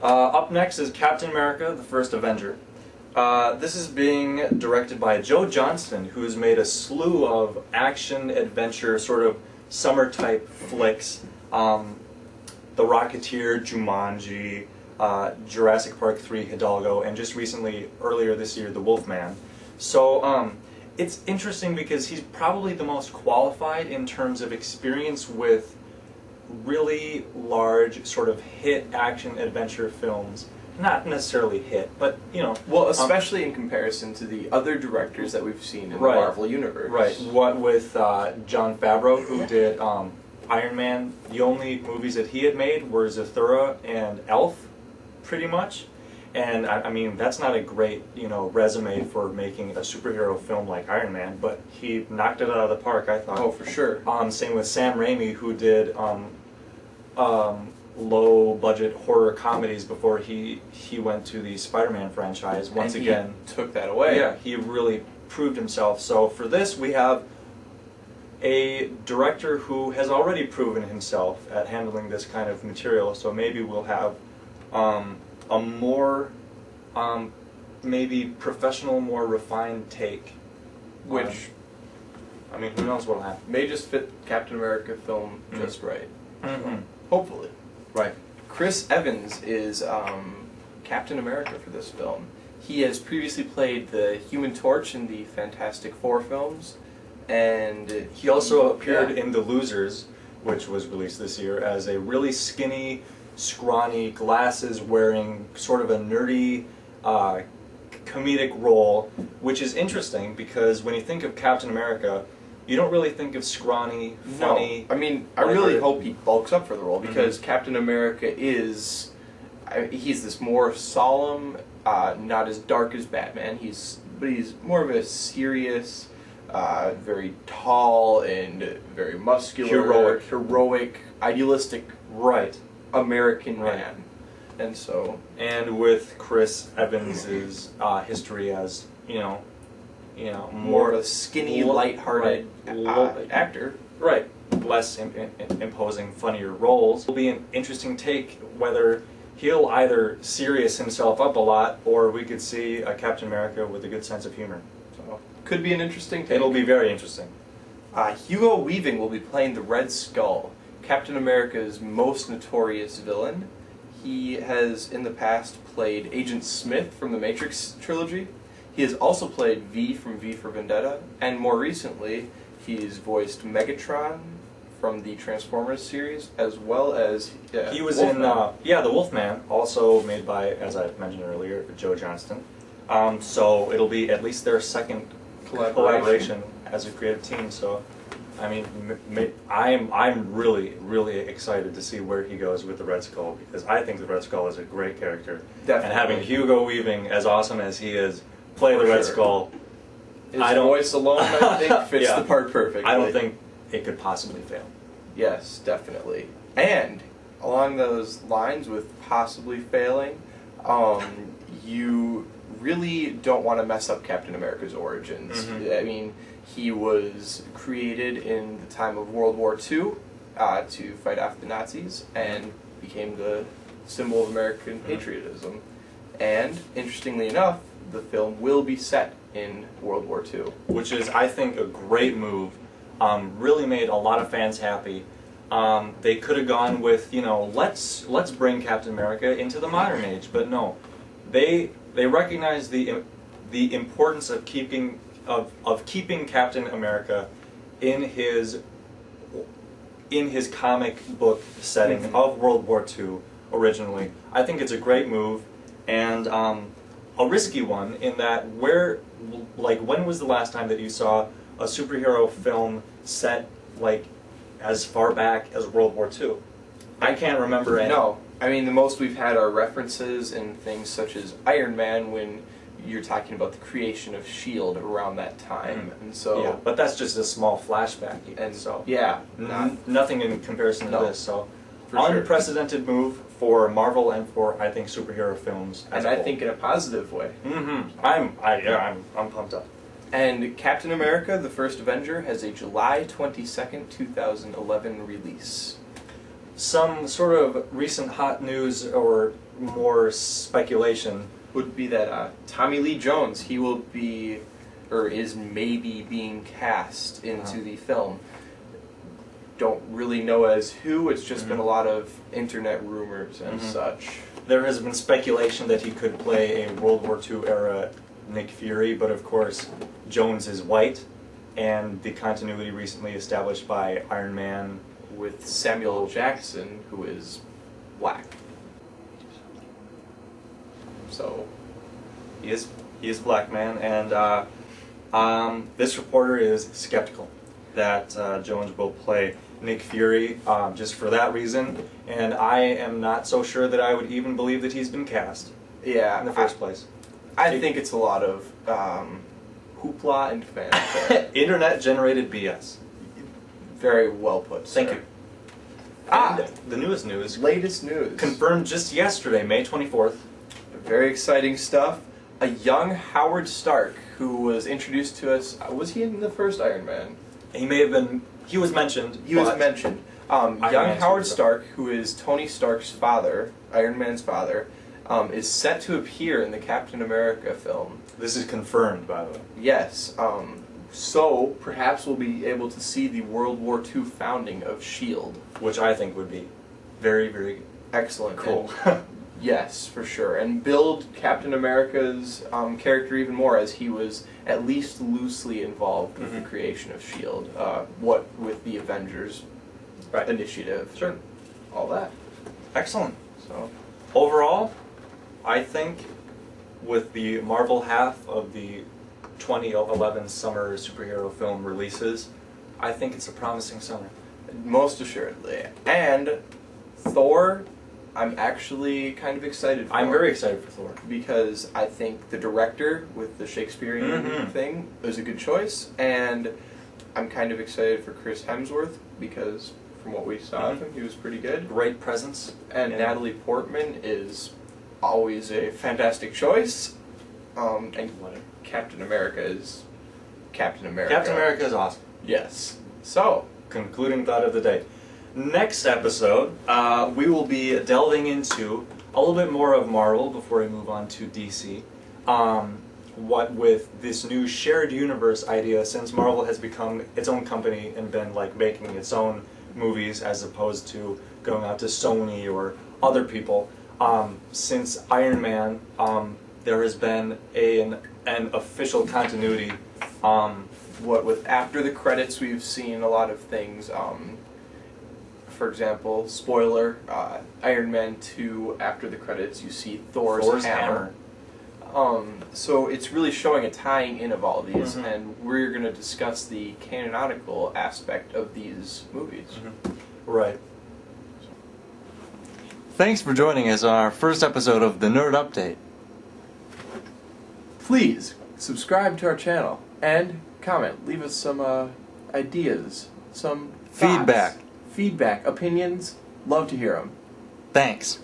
Up next is Captain America, the First Avenger. This is being directed by Joe Johnston, who has made a slew of action, adventure, sort of summer-type flicks. The Rocketeer, Jumanji, Jurassic Park 3, Hidalgo, and just recently, earlier this year, The Wolfman. So it's interesting because he's probably the most qualified in terms of experience with really large sort of hit action adventure films. Not necessarily hit, but you know. Well, especially in comparison to the other directors that we've seen in the Marvel Universe. Right. What with Jon Favreau, who did Iron Man. The only movies that he had made were Zathura and Elf, pretty much. And I mean, that's not a great, you know, resume for making a superhero film like Iron Man, but he knocked it out of the park, I thought. Oh, for sure. Same with Sam Raimi, who did low-budget horror comedies before he went to the Spider-Man franchise. Once again, took that away. Yeah, he really proved himself. So for this, we have a director who has already proven himself at handling this kind of material. So maybe we'll have a more maybe professional, more refined take. Which, I mean, who knows what'll happen. May just fit Captain America film just right. Mm-hmm. Hopefully. Right. Chris Evans is Captain America for this film. He has previously played the Human Torch in the Fantastic Four films, and he also appeared in The Losers, which was released this year, as a really skinny, scrawny, glasses-wearing, sort of a nerdy, comedic role, which is interesting because when you think of Captain America, you don't really think of scrawny, funny... No. I mean, I really hope he bulks up for the role, because Captain America is... he's this more solemn, not as dark as Batman, but he's more of a serious, very tall and very muscular, heroic, idealistic American man. And so... And with Chris Evans's history as, you know, more of a skinny, light-hearted actor. Right. Less imposing, funnier roles. It'll be an interesting take whether he'll either serious himself up a lot, or we could see a Captain America with a good sense of humor. So could be an interesting take. It'll be very interesting. Hugo Weaving will be playing the Red Skull, Captain America's most notorious villain. He has, in the past, played Agent Smith from the Matrix trilogy. He has also played V from V for Vendetta, and more recently, he's voiced Megatron from the Transformers series, as well as he was in The Wolfman, also made by, as I mentioned earlier, Joe Johnston. So it'll be at least their second collaboration as a creative team. So, I mean, I'm really excited to see where he goes with the Red Skull, because I think the Red Skull is a great character. Definitely. And having Hugo Weaving, as awesome as he is, play the Red Skull. His voice alone, I think, fits the part perfectly. I don't think it could possibly fail. Yes, definitely. And along those lines with possibly failing, you really don't want to mess up Captain America's origins. I mean, he was created in the time of World War II to fight off the Nazis, and became the symbol of American patriotism. And, interestingly enough, the film will be set in World War II. Which is, I think, a great move. Really made a lot of fans happy. They could have gone with, you know, let's bring Captain America into the modern age, but no. They recognize the importance of keeping Captain America in his comic book setting of World War II originally. I think it's a great move, and a risky one in that when was the last time that you saw a superhero film set as far back as World War II? I can't remember any. No. I mean, the most we've had are references in things such as Iron Man, when you're talking about the creation of S.H.I.E.L.D. around that time. And so, yeah, but that's just a small flashback. And so, yeah, nothing in comparison to this. So, unprecedented move for Marvel and for, I think, superhero films as and I think in a positive way. I'm pumped up. And Captain America, the First Avenger, has a July 22nd, 2011 release. Some sort of recent hot news or more speculation would be that Tommy Lee Jones, he will be, or is maybe being cast into the film. Don't really know as who, it's just been a lot of internet rumors and such. There has been speculation that he could play a World War II era Nick Fury, but of course Jones is white, and the continuity recently established by Iron Man With Samuel L. Jackson, who is black. So he is a black man, and this reporter is skeptical that Jones will play Nick Fury just for that reason, and I am not so sure that I would even believe that he's been cast in the first place. I think it's a lot of hoopla and fanfare. Internet-generated BS. Very well put, sir. Thank you. And the newest news. Latest news. Confirmed just yesterday, May 24th. Very exciting stuff. A young Howard Stark, who was introduced to us. Was he in the first Iron Man? He may have been. He was mentioned. He was mentioned. Young Howard Stark, who is Tony Stark's father, Iron Man's father, is set to appear in the Captain America film. This is confirmed, by the way. Yes. So perhaps we'll be able to see the World War II founding of S.H.I.E.L.D. Which I think would be very, very Excellent. cool. Yes, for sure. And build Captain America's character even more, as he was at least loosely involved with the creation of S.H.I.E.L.D. What with the Avengers initiative. Sure. All that. Excellent. So Overall, I think with the Marvel half of the 2011 summer superhero film releases, I think it's a promising summer. most assuredly. And Thor, I'm actually kind of excited for. I'm very excited for Thor. Because I think the director with the Shakespearean thing is a good choice, and I'm kind of excited for Chris Hemsworth because from what we saw of him, he was pretty good. Great presence. And Natalie Portman is always a fantastic choice. And Captain America is Captain America. Captain America is awesome. Yes. So, concluding thought of the day. Next episode, we will be delving into a little bit more of Marvel before we move on to DC. What with this new shared universe idea, since Marvel has become its own company and been like making its own movies as opposed to going out to Sony or other people. Since Iron Man, there has been an official continuity. what with after the credits, we've seen a lot of things. For example, spoiler: Iron Man 2. After the credits, you see Thor's hammer. So it's really showing a tying in of all of these, and we're going to discuss the canonical aspect of these movies. Right. Thanks for joining us on our first episode of The Nerd Update. Please subscribe to our channel and comment. Leave us some ideas, some thoughts, Feedback. opinions. Love to hear them. Thanks.